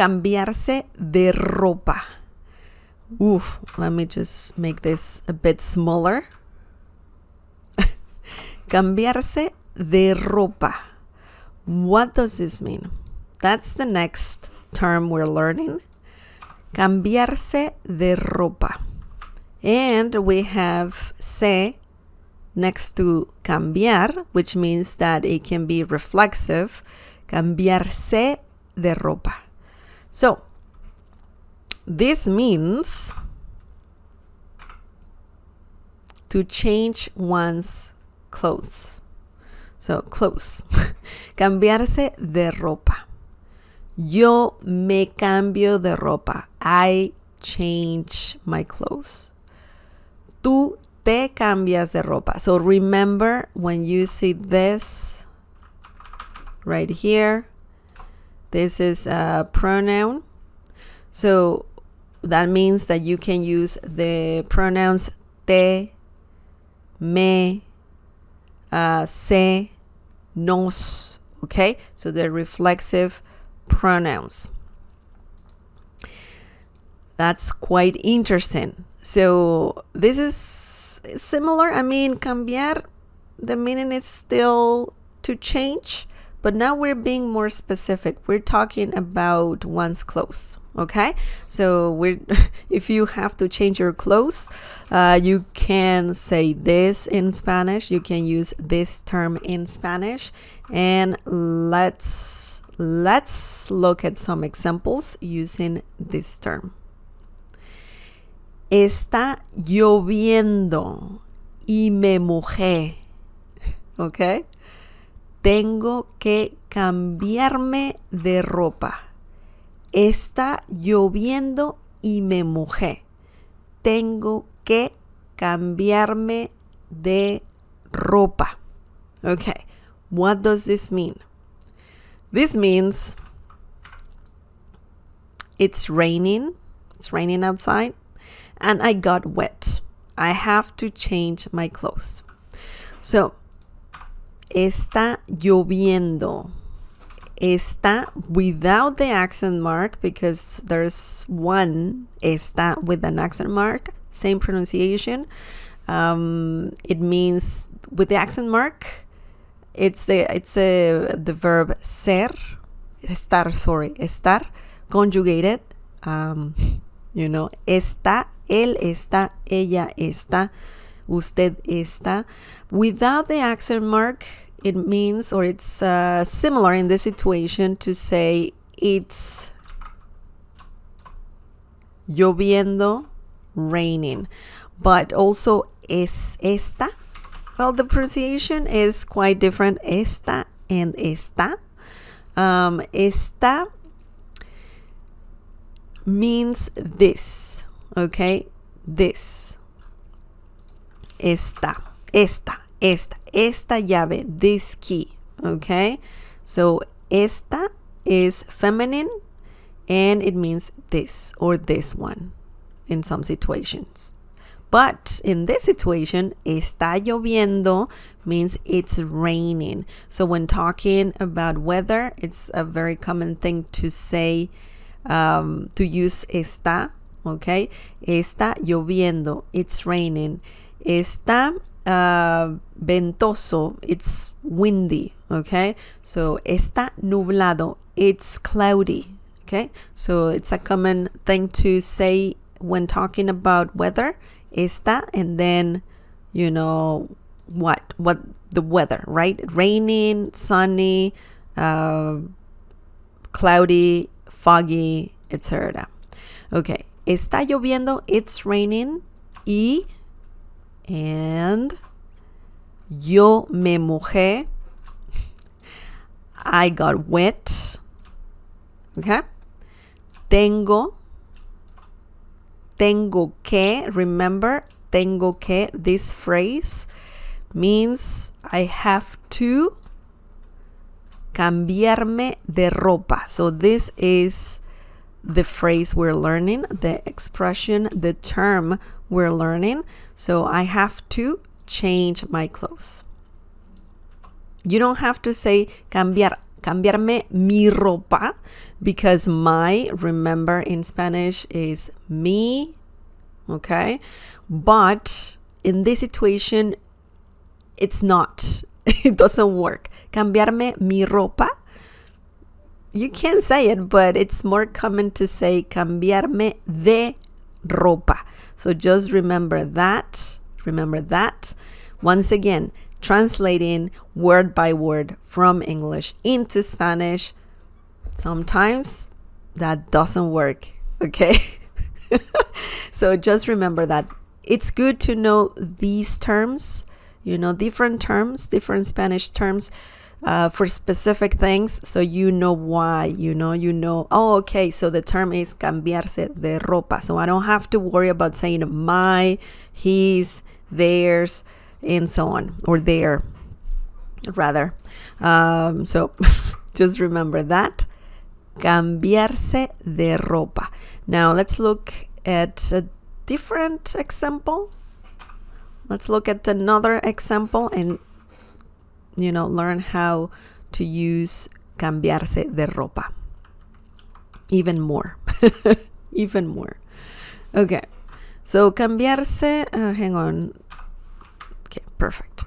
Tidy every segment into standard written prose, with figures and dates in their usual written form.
cambiarse de ropa. Oof, let me just make this a bit smaller. Cambiarse de ropa. What does this mean? That's the next term we're learning. Cambiarse de ropa. And we have se next to cambiar, which means that it can be reflexive. Cambiarse de ropa. So, this means to change one's clothes. So, clothes. Cambiarse de ropa. Yo me cambio de ropa. I change my clothes. Tú te cambias de ropa. So remember when you see this right here, this is a pronoun. So that means that you can use the pronouns te, me, se, nos. Okay? So they're reflexive pronouns. That's quite interesting. So this is similar. I mean, cambiar, the meaning is still to change, but now we're being more specific. We're talking about one's clothes. Okay, so if you have to change your clothes, you can say this in Spanish. You can use this term in Spanish, and let's look at some examples using this term. Está lloviendo y me mojé. Okay, tengo que cambiarme de ropa. Está lloviendo y me mojé. Tengo que cambiarme de ropa. Okay, what does this mean? This means it's raining outside, and I got wet. I have to change my clothes. So, está lloviendo. Está without the accent mark because there's one está with an accent mark, same pronunciation. It means with the accent mark, it's the verb ser, estar, conjugated. Está, él está, ella está, usted está. Without the accent mark, it means, or it's similar in this situation to say it's lloviendo, raining. But also es esta. Well, the pronunciation is quite different. Esta and esta. Esta means this. Okay? This. Esta llave, this key. Okay? So, esta is feminine and it means this or this one in some situations. But in this situation, está lloviendo means it's raining. So when talking about weather, it's a very common thing to say, to use está, okay? Está lloviendo, it's raining. Está ventoso, it's windy, okay? So está nublado, it's cloudy, okay? So it's a common thing to say when talking about weather. Está, and then what the weather, right? Raining, sunny, cloudy, foggy, etc. Okay, está lloviendo, it's raining, and yo me mojé, I got wet. Okay, tengo que, remember, tengo que, this phrase means I have to cambiarme de ropa. So this is the phrase we're learning, the expression, the term we're learning. So I have to change my clothes. You don't have to say cambiar cambiarme mi ropa, because my, remember, in Spanish is me, okay? But in this situation, it's not. It doesn't work. Cambiarme mi ropa. You can say it, but it's more common to say cambiarme de ropa. So just remember that. Remember that. Once again, translating word by word from English into Spanish. Sometimes that doesn't work, okay? So just remember that. It's good to know these terms, different terms, different Spanish terms for specific things, so you know why, oh, okay, so the term is cambiarse de ropa, so I don't have to worry about saying my, his, theirs, and so on, or their, rather. So just remember that, cambiarse de ropa. Now let's look at a different example. Let's look at another example and learn how to use cambiarse de ropa even more. Even more. Okay, so cambiarse, hang on. Okay, perfect.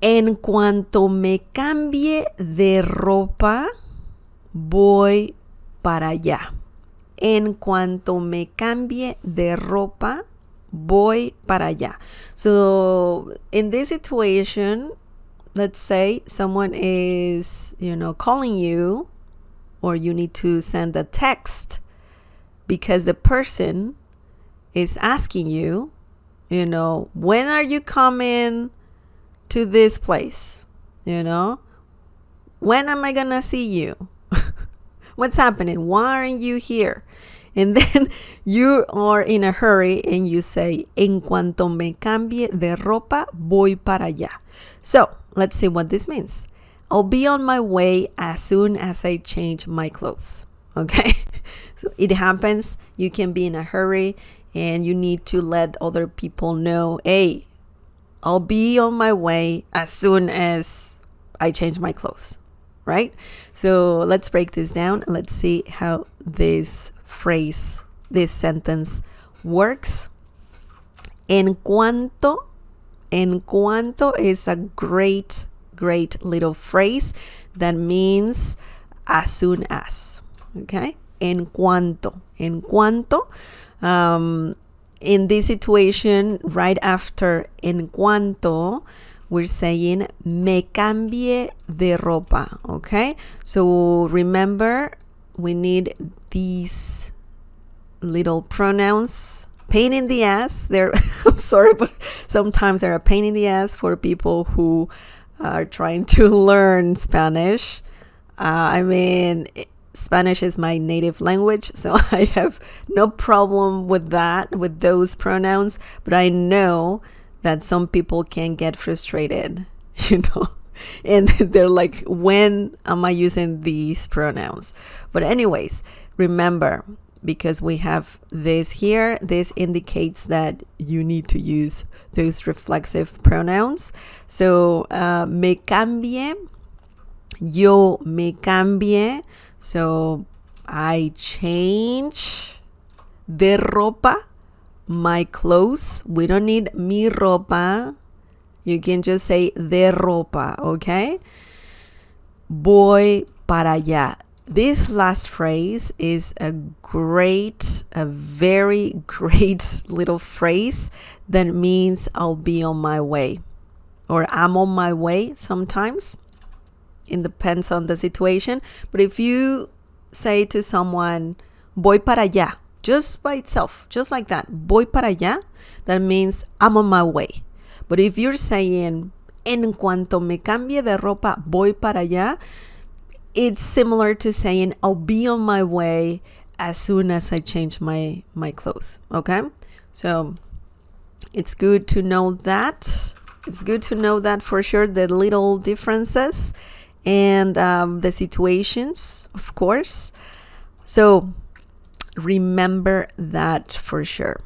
En cuanto me cambie de ropa, voy para allá. En cuanto me cambie de ropa, voy para allá. So in this situation, let's say someone is, calling you, or you need to send a text because the person is asking you, when are you coming to this place? When am I gonna see you? What's happening? Why aren't you here? And then you are in a hurry and you say, en cuanto me cambie de ropa, voy para allá. So let's see what this means. I'll be on my way as soon as I change my clothes. Okay? So it happens. You can be in a hurry and you need to let other people know, hey, I'll be on my way as soon as I change my clothes. Right? So let's break this down. Let's see how this phrase, this sentence works. En cuanto is a great little phrase that means as soon as. Okay? En cuanto. In this situation, right after en cuanto, we're saying me cambie de ropa, okay? So remember, we need these little pronouns. Pain in the ass. I'm sorry, but sometimes they're a pain in the ass for people who are trying to learn Spanish. Spanish is my native language, so I have no problem with that, with those pronouns, but I know that some people can get frustrated, and they're like, when am I using these pronouns? But anyways, remember, because we have this here, this indicates that you need to use those reflexive pronouns. So, me cambie, yo me cambie, so I change de ropa, my clothes. We don't need mi ropa. You can just say de ropa, okay? Voy para allá. This last phrase is a very great little phrase that means I'll be on my way, or I'm on my way sometimes. It depends on the situation. But if you say to someone, voy para allá, just by itself, just like that, voy para allá, that means I'm on my way. But if you're saying, en cuanto me cambie de ropa, voy para allá, it's similar to saying, I'll be on my way as soon as I change my clothes, okay? So it's good to know that. It's good to know that for sure, the little differences and the situations, of course. So remember that for sure.